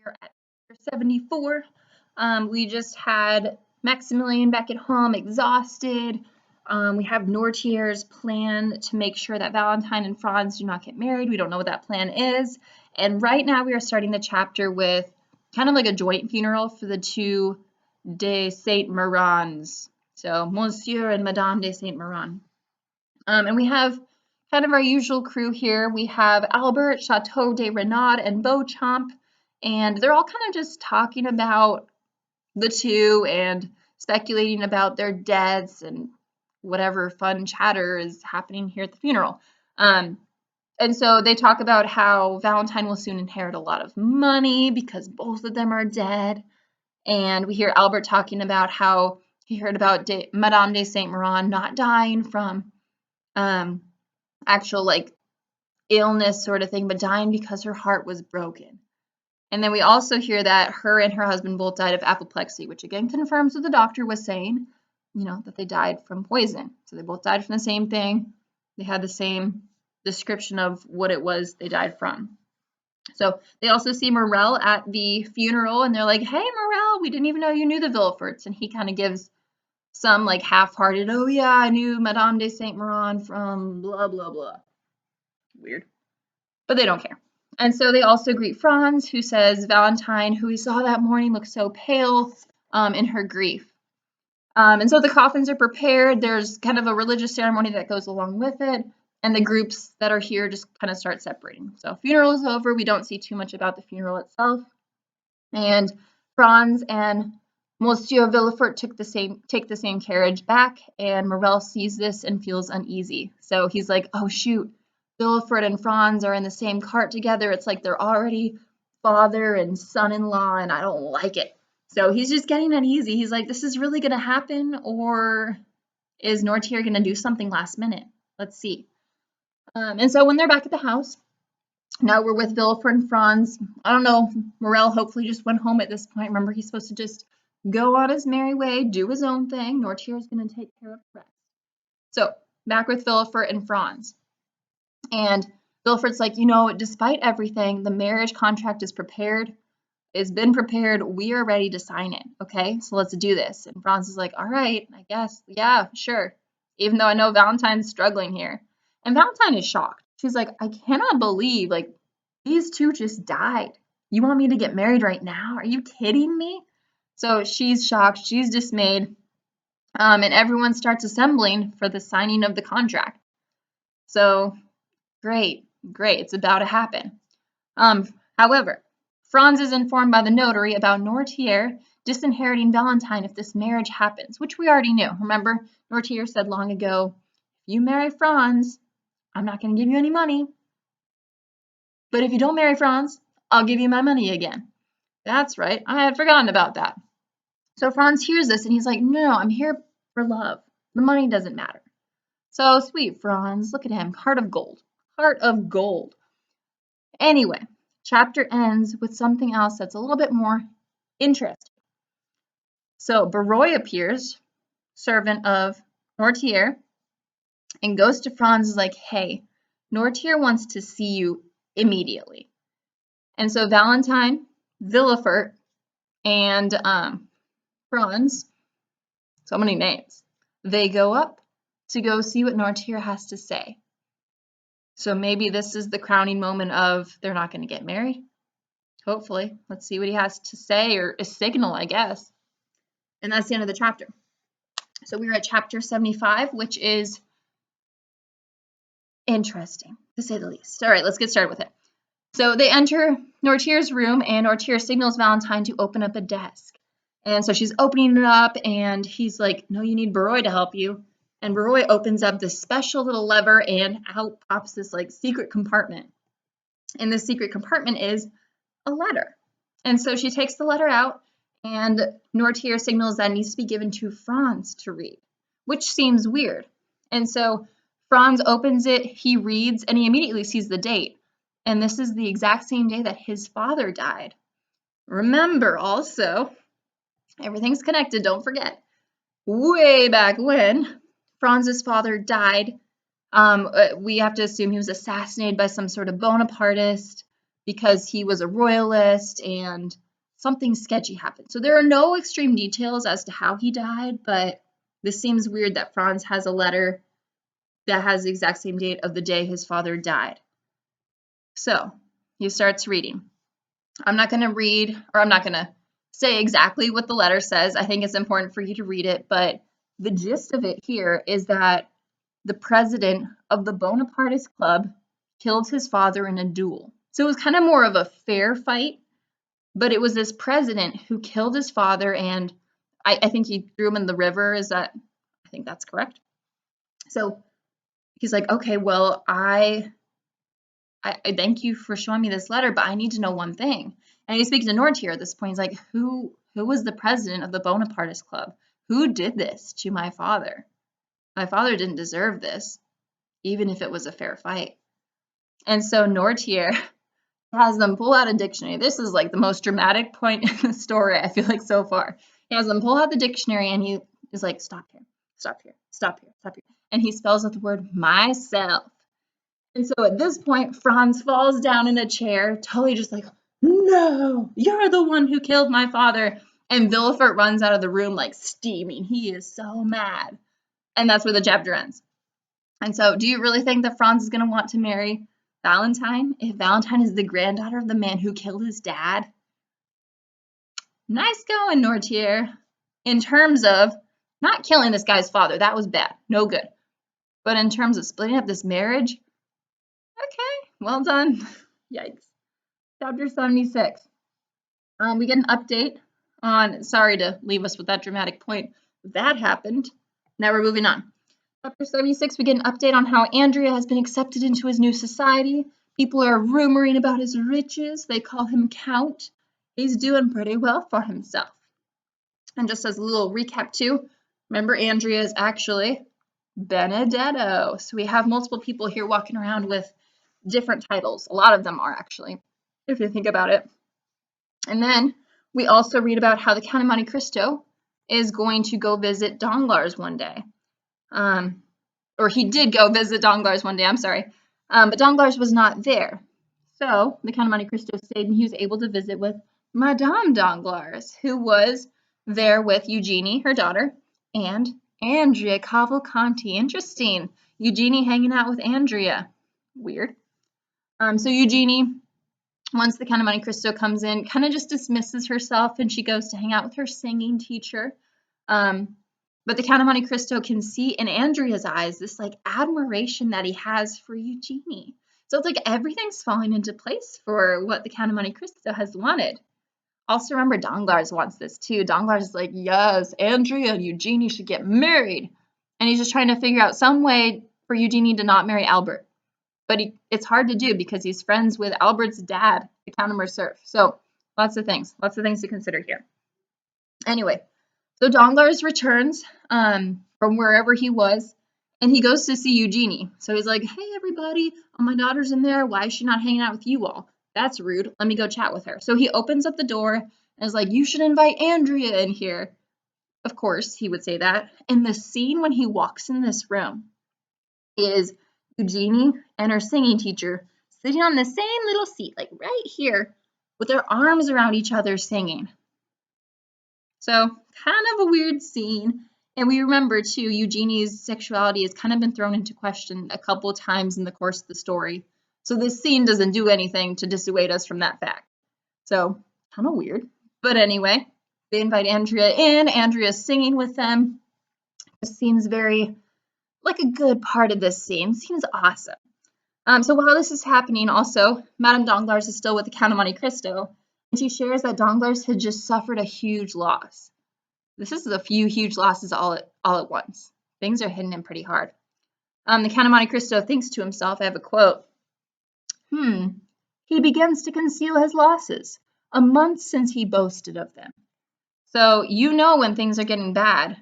We're at chapter 74. We just had Maximilian back at home, exhausted. We have Nortier's plan to make sure that Valentine and Franz do not get married. We don't know what that plan is. And right now we are starting the chapter with kind of like a joint funeral for the two de Saint-Marans. So Monsieur and Madame de Saint-Maran. And we have kind of our usual crew here. We have Albert, Chateau de Renaud, and Beauchamp, and they're all kind of just talking about the two and speculating about their deaths and whatever fun chatter is happening here at the funeral. And so they talk about how Valentine will soon inherit a lot of money because both of them are dead. And we hear Albert talking about how he heard about Madame de Saint-Maran not dying from actual like illness sort of thing, but dying because her heart was broken. And then we also hear that her and her husband both died of apoplexy, which again confirms what the doctor was saying, that they died from poison. So they both died from the same thing. They had the same description of what it was they died from. So they also see Morel at the funeral, and they're like, "Hey, Morel, we didn't even know you knew the Villeforts." And he kind of gives some like half-hearted, "Oh yeah, I knew Madame de Saint-Maran from blah, blah, blah." Weird. But they don't care. And so they also greet Franz, who says Valentine, who we saw that morning, looked so pale in her grief. And so the coffins are prepared. There's kind of a religious ceremony that goes along with it. And the groups that are here just kind of start separating. So funeral is over. We don't see too much about the funeral itself. And Franz and Monsieur Villefort take the same carriage back. And Morel sees this and feels uneasy. So he's like, "Oh, shoot. Villefort and Franz are in the same cart together. It's like they're already father and son-in-law, and I don't like it." So he's just getting uneasy. He's like, "This is really going to happen, or is Nortier going to do something last minute? Let's see." And so when they're back at the house, now we're with Villefort and Franz. I don't know. Morel hopefully just went home at this point. Remember, he's supposed to just go on his merry way, do his own thing. Nortier is going to take care of the rest. So back with Villefort and Franz. And Villefort's like, despite everything, the marriage contract is prepared. It's been prepared. We are ready to sign it. Okay, so let's do this. And Franz is like, "All right, I guess. Yeah, sure." Even though I know Valentine's struggling here. And Valentine is shocked. She's like, "I cannot believe, these two just died. You want me to get married right now? Are you kidding me?" So she's shocked. She's dismayed. And everyone starts assembling for the signing of the contract. So great. It's about to happen. However, Franz is informed by the notary about Nortier disinheriting Valentine if this marriage happens, which we already knew. Remember, Nortier said long ago, "If you marry Franz, I'm not going to give you any money. But if you don't marry Franz, I'll give you my money again." That's right. I had forgotten about that. So Franz hears this and he's like, "No, I'm here for love. The money doesn't matter." So sweet Franz. Look at him. Heart of gold. Heart of gold. Anyway, chapter ends with something else that's a little bit more interesting. So Barroy appears, servant of Nortier, and goes to Franz and is like, "Hey, Nortier wants to see you immediately." And so Valentine, Villefort, and Franz, so many names, they go up to go see what Nortier has to say. So maybe this is the crowning moment of they're not going to get married. Hopefully. Let's see what he has to say, or a signal, I guess. And that's the end of the chapter. So we're at chapter 75, which is interesting, to say the least. All right, let's get started with it. So they enter Nortier's room, and Nortier signals Valentine to open up a desk. And so she's opening it up, and he's like, "No, you need Barroy to help you." And Barroy opens up this special little lever, and out pops this secret compartment. And this secret compartment is a letter. And so she takes the letter out, and Nortier signals that it needs to be given to Franz to read, which seems weird. And so Franz opens it, he reads, and he immediately sees the date. And this is the exact same day that his father died. Remember also, everything's connected, don't forget. Way back when Franz's father died, we have to assume he was assassinated by some sort of Bonapartist. because he was a royalist and something sketchy happened. So there are no extreme details as to how he died, but this seems weird that Franz has a letter that has the exact same date of the day his father died. So he starts reading. I'm not going to read, or I'm not going to say exactly what the letter says. I think it's important for you to read it, but the gist of it here is that the president of the Bonapartist Club killed his father in a duel. So it was kind of more of a fair fight, but it was this president who killed his father, and I think he threw him in the river. I think that's correct. So he's like, okay, well, I thank you for showing me this letter, but I need to know one thing. And he speaks to Nortier at this point. He's like, who was the president of the Bonapartist Club? Who did this to my father? My father didn't deserve this, even if it was a fair fight. And so Nortier has them pull out a dictionary. This is like the most dramatic point in the story, I feel like, so far. He has them pull out the dictionary, and he is like, stop here, stop here, stop here, stop here. And he spells out the word myself. And so at this point, Franz falls down in a chair, totally just like, no, you're the one who killed my father. And Villefort runs out of the room like steaming. He is so mad. And that's where the chapter ends. And so do you really think that Franz is going to want to marry Valentine if Valentine is the granddaughter of the man who killed his dad? Nice going, Nortier. In terms of not killing this guy's father, that was bad, no good. But in terms of splitting up this marriage, okay, well done. Yikes. Chapter 76. We get an update on, sorry to leave us with that dramatic point, that happened. Now we're moving on. Chapter 76, we get an update on how Andrea has been accepted into his new society. People are rumoring about his riches. They call him Count. He's doing pretty well for himself. And just as a little recap too, remember Andrea is actually Benedetto. So we have multiple people here walking around with different titles. A lot of them are actually, if you think about it. And then we also read about how the Count of Monte Cristo is going to go visit Danglars one day. Or he did go visit Danglars one day, I'm sorry. But Danglars was not there. So the Count of Monte Cristo stayed, and he was able to visit with Madame Danglars, who was there with Eugenie, her daughter, and Andrea Cavalcanti. Interesting. Eugenie hanging out with Andrea. Weird. So Eugenie, once the Count of Monte Cristo comes in, kind of just dismisses herself, and she goes to hang out with her singing teacher. But the Count of Monte Cristo can see in Andrea's eyes this like admiration that he has for Eugenie. So it's like everything's falling into place for what the Count of Monte Cristo has wanted. Also remember Danglars wants this too. Danglars is like, yes, Andrea and Eugenie should get married. And he's just trying to figure out some way for Eugenie to not marry Albert. But it's hard to do because he's friends with Albert's dad, the Count of Morcerf. So lots of things to consider here. Anyway, so Danglars returns from wherever he was, and he goes to see Eugenie. So he's like, hey, everybody, my daughter's in there. Why is she not hanging out with you all? That's rude. Let me go chat with her. So he opens up the door and is like, you should invite Andrea in here. Of course, he would say that. And the scene when he walks in this room is Eugenie and her singing teacher sitting on the same little seat, like right here, with their arms around each other singing. So kind of a weird scene. And we remember too, Eugenie's sexuality has kind of been thrown into question a couple of times in the course of the story. So this scene doesn't do anything to dissuade us from that fact. So kind of weird. But anyway, they invite Andrea in. Andrea's singing with them. It seems very like a good part of this scene. Seems awesome. So while this is happening, also, Madame Danglars is still with the Count of Monte Cristo, and she shares that Danglars had just suffered a huge loss. This is a few huge losses all at once. Things are hitting him pretty hard. The Count of Monte Cristo thinks to himself, I have a quote, he begins to conceal his losses, a month since he boasted of them. So you know when things are getting bad,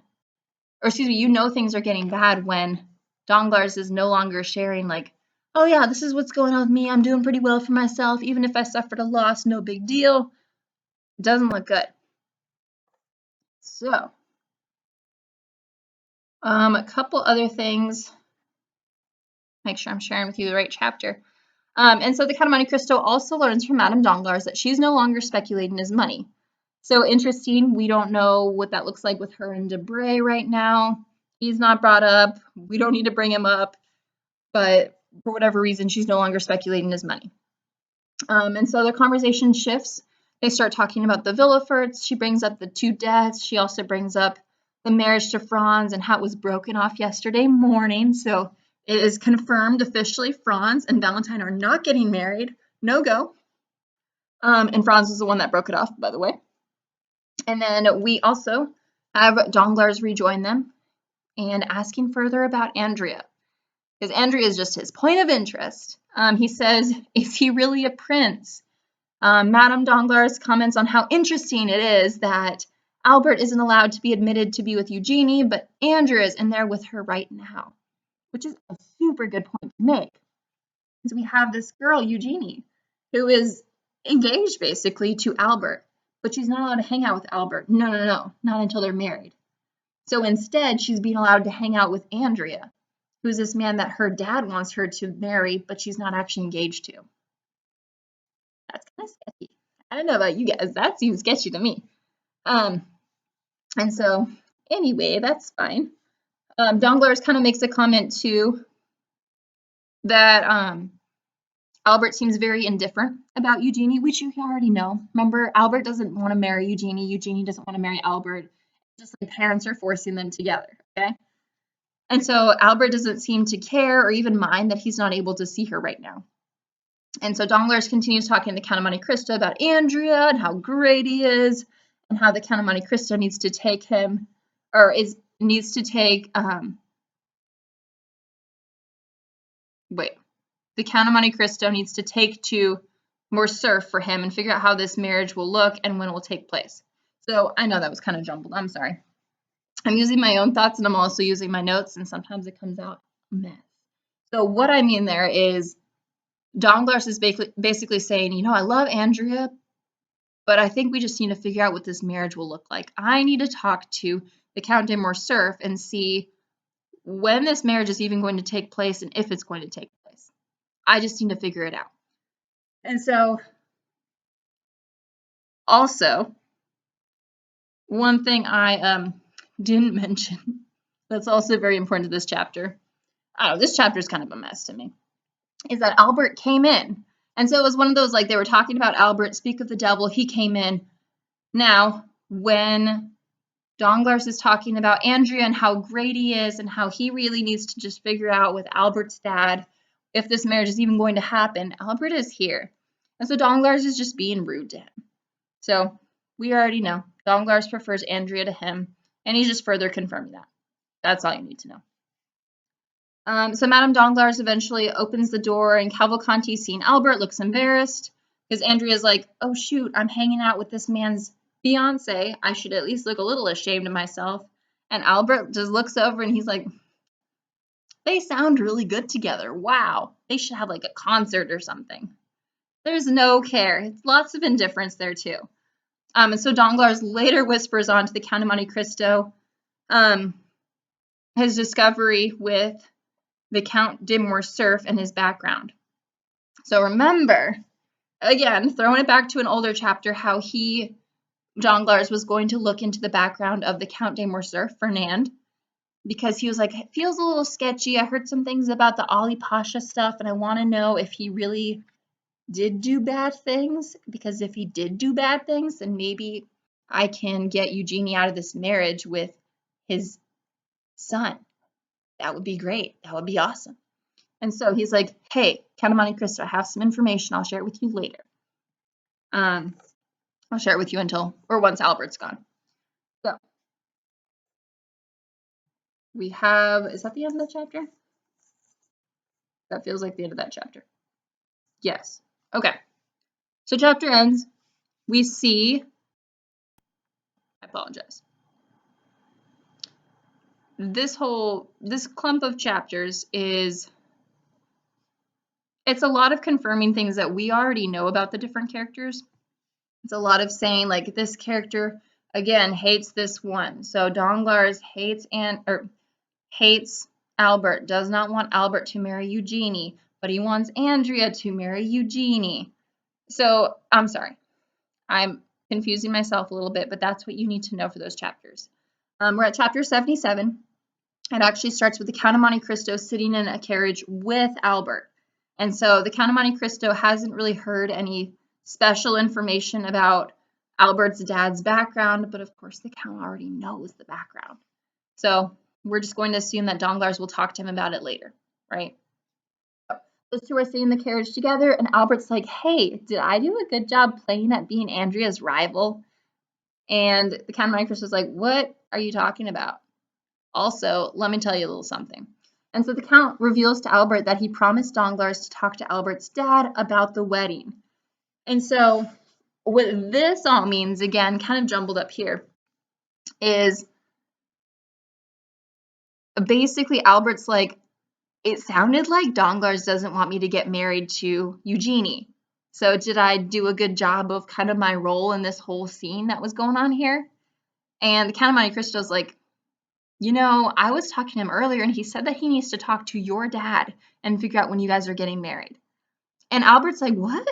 or excuse me, you know things are getting bad when Danglars is no longer sharing like, oh yeah, this is what's going on with me. I'm doing pretty well for myself. Even if I suffered a loss, no big deal. It doesn't look good. So, a couple other things. Make sure I'm sharing with you the right chapter. And so the Count of Monte Cristo also learns from Madame Danglars that she's no longer speculating his money. So interesting, we don't know what that looks like with her and Debray right now. He's not brought up. We don't need to bring him up. But for whatever reason, she's no longer speculating his money. And so the conversation shifts. They start talking about the Villeforts. She brings up the 2 deaths. She also brings up the marriage to Franz and how it was broken off yesterday morning. So it is confirmed officially Franz and Valentine are not getting married. No go. And Franz was the one that broke it off, by the way. And then we also have Danglars rejoin them and asking further about Andrea. Because Andrea is just his point of interest. He says, is he really a prince? Madame Danglars comments on how interesting it is that Albert isn't allowed to be admitted to be with Eugenie, but Andrea is in there with her right now, which is a super good point to make. Because we have this girl, Eugenie, who is engaged basically to Albert, but she's not allowed to hang out with Albert. No, not until they're married. So instead, she's being allowed to hang out with Andrea, who's this man that her dad wants her to marry, but she's not actually engaged to. That's kind of sketchy. I don't know about you guys. That seems sketchy to me. And so, anyway, that's fine. Danglars kind of makes a comment, too, that Albert seems very indifferent about Eugenie, which you already know. Remember, Albert doesn't want to marry Eugenie. Eugenie doesn't want to marry Albert. Just like parents are forcing them together, okay? And so Albert doesn't seem to care or even mind that he's not able to see her right now. And so Danglars continues talking to the Count of Monte Cristo about Andrea and how great he is and how the Count of Monte Cristo needs to take him, or needs to take, the Count of Monte Cristo needs to take to Morcerf for him and figure out how this marriage will look and when it will take place. So I know that was kind of jumbled. I'm sorry. I'm using my own thoughts and I'm also using my notes, and sometimes it comes out a mess. So what I mean there is Danglars is basically saying, you know, I love Andrea, but I think we just need to figure out what this marriage will look like. I need to talk to the Count de Morcerf and see when this marriage is even going to take place and if it's going to take place. I just need to figure it out. And so, also, one thing I didn't mention that's also very important to this chapter, I don't know, this chapter is kind of a mess to me, is that Albert came in. And so it was one of those, like, they were talking about Albert, speak of the devil, he came in. Now, when Danglars is talking about Andrea and how great he is and how he really needs to just figure out with Albert's dad if this marriage is even going to happen, Albert is here. And so Danglars is just being rude to him. So we already know Danglars prefers Andrea to him, and he's just further confirming that. That's all you need to know. So Madame Danglars eventually opens the door, and Cavalcanti, seeing Albert, looks embarrassed because Andrea's like, oh shoot, I'm hanging out with this man's fiance. I should at least look a little ashamed of myself. And Albert just looks over and he's like, they sound really good together. Wow, they should have like a concert or something. There's no care. It's lots of indifference there too. And so Danglars later whispers on to the Count of Monte Cristo his discovery with the Count de Morcerf and his background. So remember, again, throwing it back to an older chapter, how Danglars was going to look into the background of the Count de Morcerf, Fernand, because he was like, it feels a little sketchy. I heard some things about the Ali Pasha stuff, and I want to know if he really did do bad things, because if he did do bad things, then maybe I can get Eugenie out of this marriage with his son. That would be great. That would be awesome. And so he's like, hey, Count of Monte Cristo, I have some information. I'll share it with you later. I'll share it with you once Albert's gone. So we have, is that the end of the chapter? That feels like the end of that chapter. Yes. Okay. So chapter ends. We see, I apologize. This clump of chapters it's a lot of confirming things that we already know about the different characters. It's a lot of saying, like, this character, again, hates this one. So Danglars hates Albert, does not want Albert to marry Eugenie, but he wants Andrea to marry Eugenie. So I'm sorry, I'm confusing myself a little bit, but that's what you need to know for those chapters. We're at chapter 77. It actually starts with the Count of Monte Cristo sitting in a carriage with Albert. And so the Count of Monte Cristo hasn't really heard any special information about Albert's dad's background, but of course the Count already knows the background. So we're just going to assume that Danglars will talk to him about it later, right? Those two are sitting in the carriage together, and Albert's like, hey, did I do a good job playing at being Andrea's rival? And the Count of Monte Cristo is like, what are you talking about? Also, let me tell you a little something. And so the Count reveals to Albert that he promised Danglars to talk to Albert's dad about the wedding. And so what this all means, again, kind of jumbled up here, is basically Albert's like, it sounded like Danglars doesn't want me to get married to Eugenie. So did I do a good job of kind of my role in this whole scene that was going on here? And the Count of Monte Cristo is like, you know, I was talking to him earlier and he said that he needs to talk to your dad and figure out when you guys are getting married. And Albert's like, what?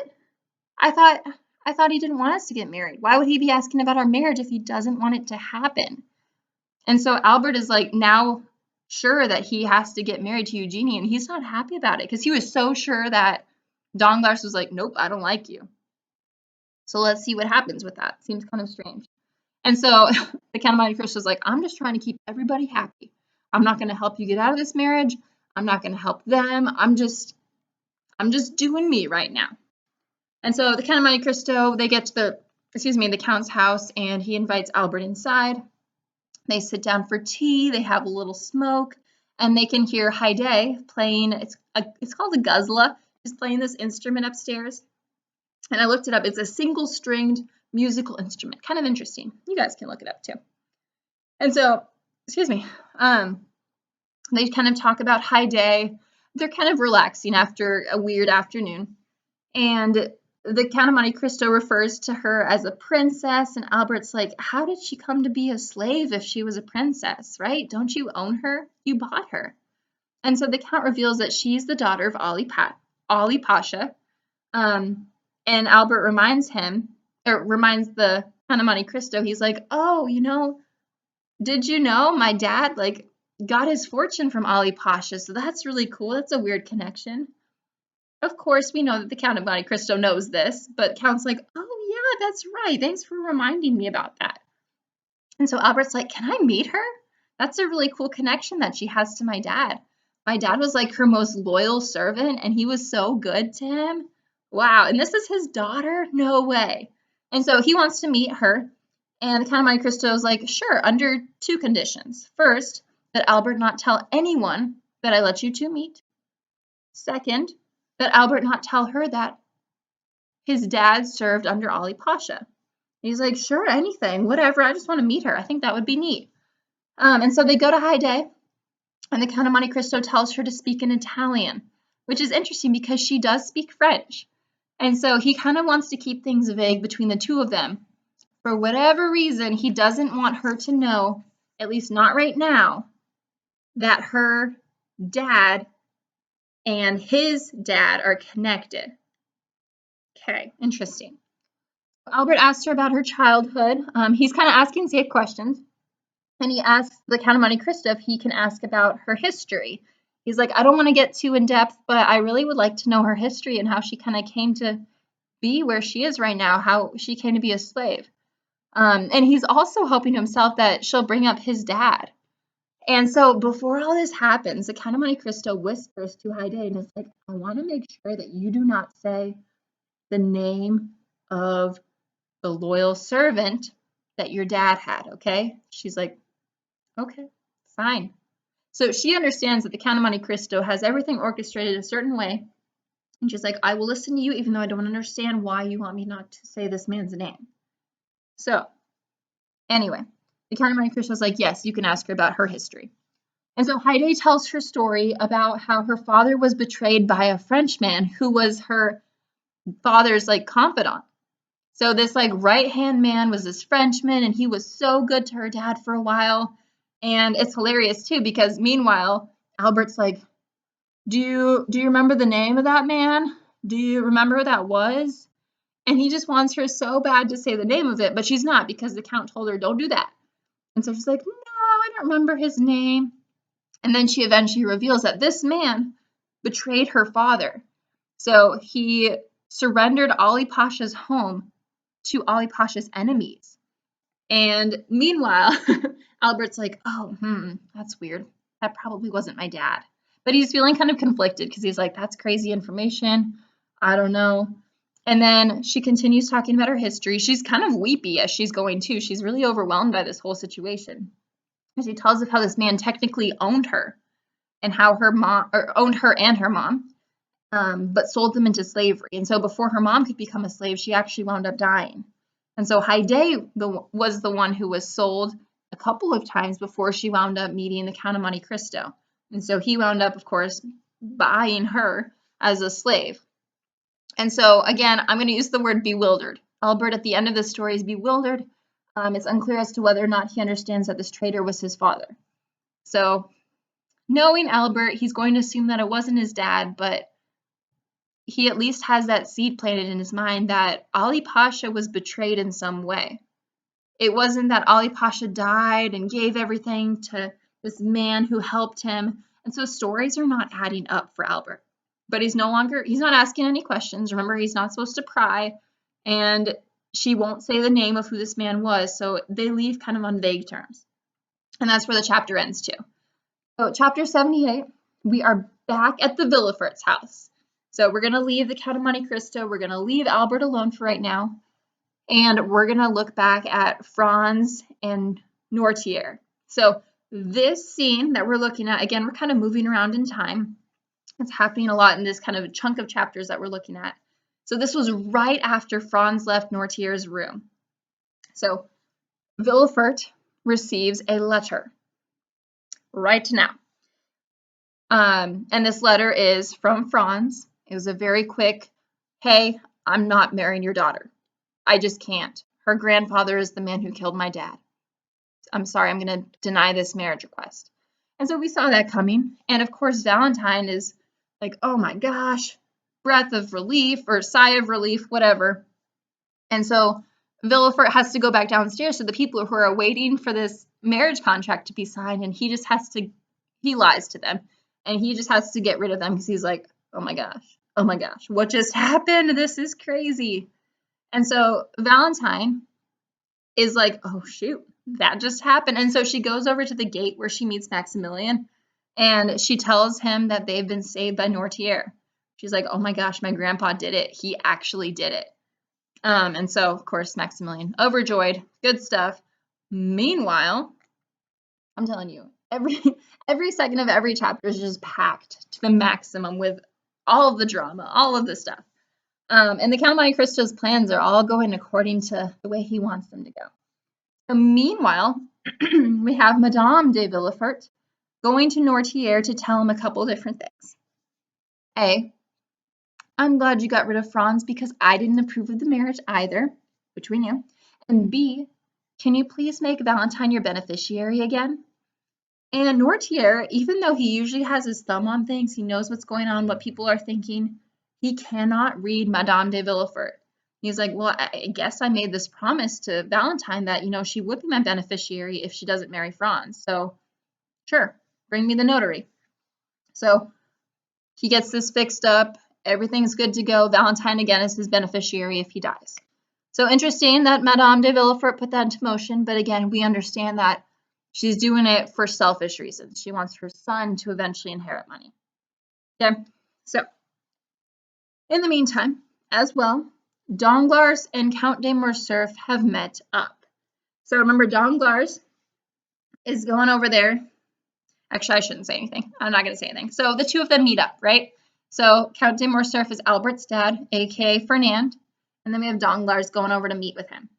I thought he didn't want us to get married. Why would he be asking about our marriage if he doesn't want it to happen? And so Albert is like now sure that he has to get married to Eugenie, and he's not happy about it because he was so sure that Danglars was like, nope, I don't like you. So let's see what happens with that. Seems kind of strange. And so the Count of Monte Cristo is like, I'm just trying to keep everybody happy. I'm not going to help you get out of this marriage. I'm not going to help them. I'm just doing me right now. And so the Count of Monte Cristo, they get to the Count's house, and he invites Albert inside. They sit down for tea. They have a little smoke, and they can hear Haydée playing. It's called a guzla. She's playing this instrument upstairs. And I looked it up. It's a single-stringed musical instrument. Kind of interesting. You guys can look it up too. And so, they kind of talk about Haydée. They're kind of relaxing after a weird afternoon. And the Count of Monte Cristo refers to her as a princess, and Albert's like, how did she come to be a slave if she was a princess, right? Don't you own her? You bought her. And so the Count reveals that she's the daughter of Ali Pasha. And Albert reminds the Count of Monte Cristo, he's like, oh, did you know my dad, got his fortune from Ali Pasha, so that's really cool. That's a weird connection. Of course, we know that the Count of Monte Cristo knows this, but Count's like, oh, yeah, that's right. Thanks for reminding me about that. And so Albert's like, can I meet her? That's a really cool connection that she has to my dad. My dad was like her most loyal servant, and he was so good to him. Wow, and this is his daughter? No way. And so he wants to meet her, and the Count of Monte Cristo is like, sure, under two conditions. First, that Albert not tell anyone that I let you two meet. Second, that Albert not tell her that his dad served under Ali Pasha. He's like, sure, anything, whatever. I just want to meet her. I think that would be neat. And so they go to Haydée, and the Count of Monte Cristo tells her to speak in Italian, which is interesting because she does speak French. And so he kind of wants to keep things vague between the two of them. For whatever reason, he doesn't want her to know, at least not right now, that her dad and his dad are connected. Okay, interesting. Albert asked her about her childhood. He's kind of asking safe questions. And he asks the Count of Monte Cristo if he can ask about her history. He's like, I don't want to get too in depth, but I really would like to know her history and how she kind of came to be where she is right now, how she came to be a slave. And he's also hoping to himself that she'll bring up his dad. And so before all this happens, the Count of Monte Cristo whispers to Haydée and is like, I want to make sure that you do not say the name of the loyal servant that your dad had, okay? She's like, okay, fine. So she understands that the Count of Monte Cristo has everything orchestrated a certain way. And she's like, I will listen to you even though I don't understand why you want me not to say this man's name. So anyway, the Count of Monte Cristo is like, yes, you can ask her about her history. And so Haydée tells her story about how her father was betrayed by a Frenchman who was her father's confidant. So this right-hand man was this Frenchman, and he was so good to her dad for a while. And it's hilarious too, because meanwhile, Albert's like, Do you remember the name of that man? Do you remember who that was?" And he just wants her so bad to say the name of it, but she's not because the count told her, "Don't do that." And so she's like, "No, I don't remember his name." And then she eventually reveals that this man betrayed her father. So he surrendered Ali Pasha's home to Ali Pasha's enemies. And meanwhile, Albert's like, "Oh, that's weird. That probably wasn't my dad." But he's feeling kind of conflicted because he's like, "That's crazy information. I don't know." And then she continues talking about her history. She's kind of weepy as she's going too. She's really overwhelmed by this whole situation. And she tells of how this man technically owned her and how her mom, or owned her and her mom, but sold them into slavery. And so before her mom could become a slave, she actually wound up dying. And so Haidé was the one who was sold a couple of times before she wound up meeting the Count of Monte Cristo. And so he wound up, of course, buying her as a slave. And so, again, I'm going to use the word bewildered. Albert, at the end of the story, is bewildered. It's unclear as to whether or not he understands that this traitor was his father. So, knowing Albert, he's going to assume that it wasn't his dad, but he at least has that seed planted in his mind that Ali Pasha was betrayed in some way. It wasn't that Ali Pasha died and gave everything to this man who helped him. And so stories are not adding up for Albert. But he's not asking any questions. Remember, he's not supposed to pry. And she won't say the name of who this man was. So they leave kind of on vague terms. And that's where the chapter ends too. So chapter 78, we are back at the Villefort's house. So we're going to leave the Count of Monte Cristo. We're going to leave Albert alone for right now. And we're going to look back at Franz and Nortier. So this scene that we're looking at, again, we're kind of moving around in time. It's happening a lot in this kind of chunk of chapters that we're looking at. So this was right after Franz left Nortier's room. So Villefort receives a letter right now. And this letter is from Franz. It was a very quick, "Hey, I'm not marrying your daughter. I just can't. Her grandfather is the man who killed my dad. I'm sorry, I'm going to deny this marriage request." And so we saw that coming. And of course, Valentine is like, "Oh my gosh," breath of relief or sigh of relief, whatever. And so Villefort has to go back downstairs to the people who are waiting for this marriage contract to be signed. And he lies to them. And he just has to get rid of them because he's like, oh my gosh, what just happened? This is crazy. And so Valentine is like, oh shoot, that just happened. And so she goes over to the gate where she meets Maximilian, and she tells him that they've been saved by Nortier. She's like, oh my gosh, my grandpa did it. He actually did it. And so, of course, Maximilian, overjoyed, good stuff. Meanwhile, I'm telling you, every second of every chapter is just packed to the maximum with all of the drama, all of the stuff. And the Count of Monte Cristo's plans are all going according to the way he wants them to go. So meanwhile, we have Madame de Villefort going to Nortier to tell him a couple different things. A, I'm glad you got rid of Franz because I didn't approve of the marriage either, which we knew. And B, can you please make Valentine your beneficiary again? And Nortier, even though he usually has his thumb on things, he knows what's going on, what people are thinking, he cannot read Madame de Villefort. He's like, well, I guess I made this promise to Valentine that, she would be my beneficiary if she doesn't marry Franz. So, sure, bring me the notary. So, he gets this fixed up. Everything's good to go. Valentine, again, is his beneficiary if he dies. So, interesting that Madame de Villefort put that into motion. But again, we understand that she's doing it for selfish reasons. She wants her son to eventually inherit money. Okay, so in the meantime, as well, Danglars and Count de Morcerf have met up. So remember, Danglars is going over there. Actually, I shouldn't say anything. I'm not going to say anything. So the two of them meet up, right? So Count de Morcerf is Albert's dad, a.k.a. Fernand. And then we have Danglars going over to meet with him.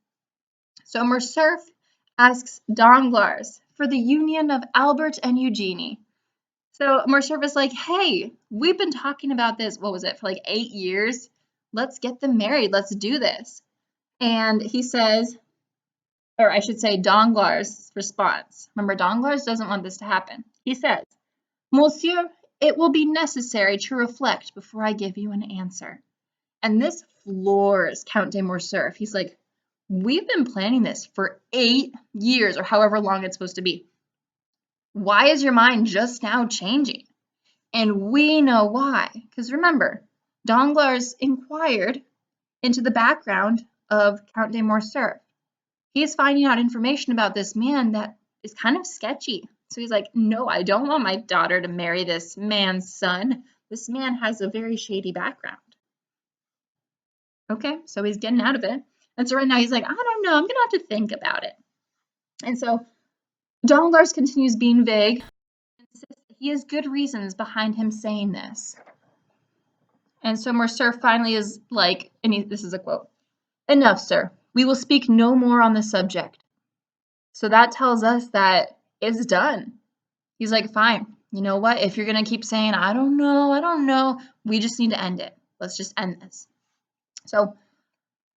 So Morcerf asks Danglars for the union of Albert and Eugenie. So Morcerf is like, hey, we've been talking about this, what was it, for like 8 years? Let's get them married. Let's do this. And he says, or I should say Danglars' response. Remember, Danglars doesn't want this to happen. He says, Monsieur, It will be necessary to reflect before I give you an answer. And this floors Count de Morcerf. He's like, we've been planning this for 8 years or however long it's supposed to be. Why is your mind just now changing? And we know why. Because remember, Danglars inquired into the background of Count de Morcerf. He's finding out information about this man that is kind of sketchy. So he's like, no, I don't want my daughter to marry this man's son. This man has a very shady background. Okay, so he's getting out of it. And so right now he's like, I don't know, I'm going to have to think about it. And so Danglars continues being vague. He has good reasons behind him saying this. And so Morcerf finally is like, and this is a quote, enough, sir. We will speak no more on the subject. So that tells us that it's done. He's like, fine. You know what? If you're going to keep saying, I don't know, we just need to end it. Let's just end this. So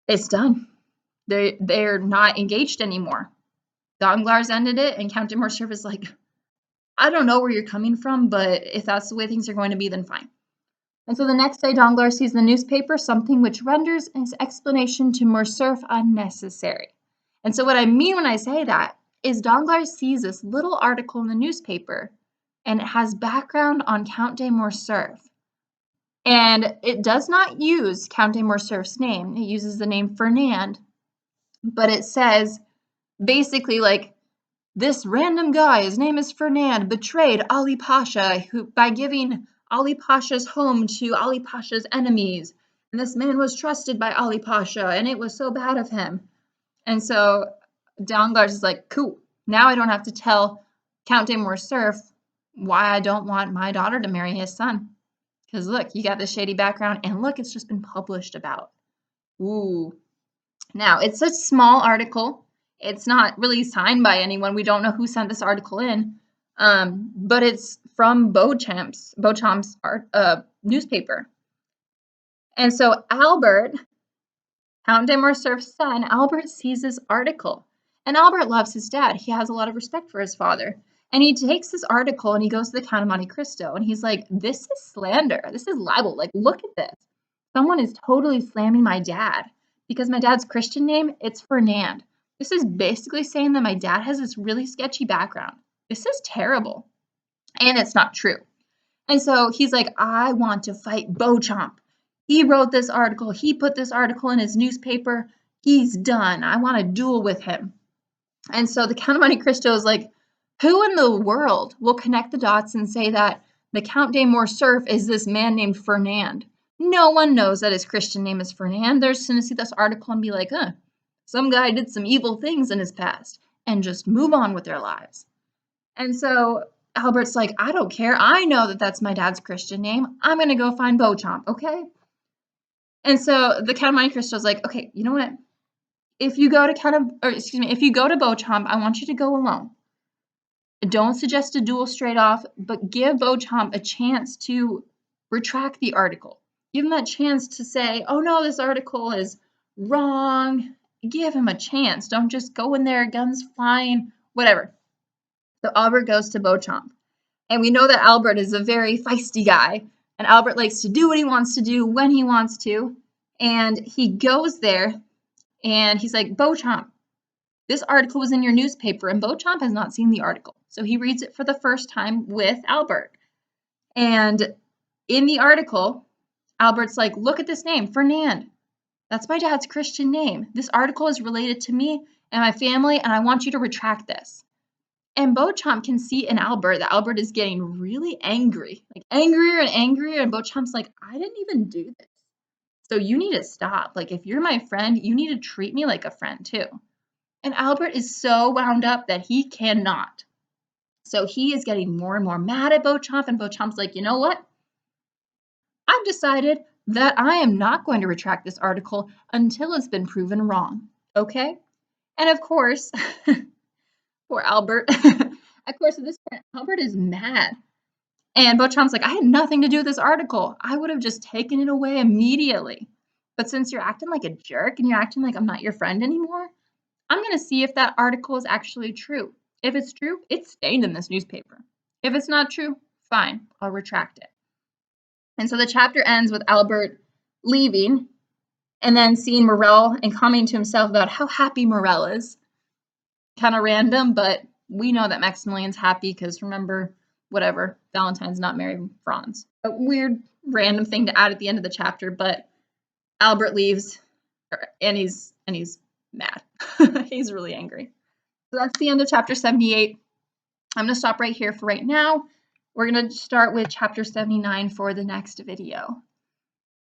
it's done. They're not engaged anymore. Danglars ended it, and Count de Morcerf is like, I don't know where you're coming from, but if that's the way things are going to be, then fine. And so the next day, Danglars sees in the newspaper something which renders his explanation to Morcerf unnecessary. And so what I mean when I say that is Danglars sees this little article in the newspaper, and it has background on Count de Morcerf. And it does not use Count de Morcerf's name. It uses the name Fernand, but it says basically like, this random guy, his name is Fernand, betrayed Ali Pasha by giving Ali Pasha's home to Ali Pasha's enemies. And this man was trusted by Ali Pasha, and it was so bad of him. And so Danglars is like, cool. Now I don't have to tell Count de Morcerf why I don't want my daughter to marry his son. Because look, you got this shady background, and look, it's just been published about. Ooh. Now, it's a small article. It's not really signed by anyone. We don't know who sent this article in, but it's from Beauchamp's newspaper. And so Albert, Count de Morcerf's son, Albert sees this article. And Albert loves his dad. He has a lot of respect for his father. And he takes this article and he goes to the Count of Monte Cristo. And he's like, this is slander. This is libel. Like, look at this. Someone is totally slamming my dad. Because my dad's Christian name, it's Fernand. This is basically saying that my dad has this really sketchy background. This is terrible. And it's not true. And so he's like, I want to fight Beauchamp. He wrote this article. He put this article in his newspaper. He's done. I want to duel with him. And so the Count of Monte Cristo is like, who in the world will connect the dots and say that the Count de Morcerf is this man named Fernand? No one knows that his Christian name is Fernand. They're just going to see this article and be like, some guy did some evil things in his past, and just move on with their lives. And so Albert's like, I don't care. I know that that's my dad's Christian name. I'm going to go find Beauchamp, okay? And so the Count of Monte Cristo is like, okay, you know what? If you go to Beauchamp, I want you to go alone. Don't suggest a duel straight off, but give Beauchamp a chance to retract the article. Give him that chance to say, oh no, this article is wrong. Give him a chance. Don't just go in there, guns flying, whatever. So Albert goes to Beauchamp. And we know that Albert is a very feisty guy. And Albert likes to do what he wants to do when he wants to. And he goes there and he's like, Beauchamp, this article was in your newspaper. And Beauchamp has not seen the article. So he reads it for the first time with Albert. And in the article, Albert's like, look at this name, Fernand. That's my dad's Christian name. This article is related to me and my family, and I want you to retract this. And Beauchamp can see in Albert that Albert is getting really angry, like angrier and angrier. And Beauchamp's like, I didn't even do this. So you need to stop. Like, if you're my friend, you need to treat me like a friend too. And Albert is so wound up that he cannot. So he is getting more and more mad at Beauchamp, and Beauchamp's like, you know what? I've decided that I am not going to retract this article until it's been proven wrong, okay? And of course, poor Albert, of course at this point, Albert is mad. And Beauchamp's like, I had nothing to do with this article. I would have just taken it away immediately. But since you're acting like a jerk and you're acting like I'm not your friend anymore, I'm going to see if that article is actually true. If it's true, it's staying in this newspaper. If it's not true, Fine, I'll retract it. And so the chapter ends with Albert leaving and then seeing Morel and commenting to himself about how happy Morel is. Kind of random, but we know that Maximilian's happy because remember, whatever, Valentine's not marrying Franz. A weird, random thing to add at the end of the chapter, but Albert leaves and he's mad. He's really angry. So that's the end of chapter 78. I'm going to stop right here for right now. We're going to start with chapter 79 for the next video.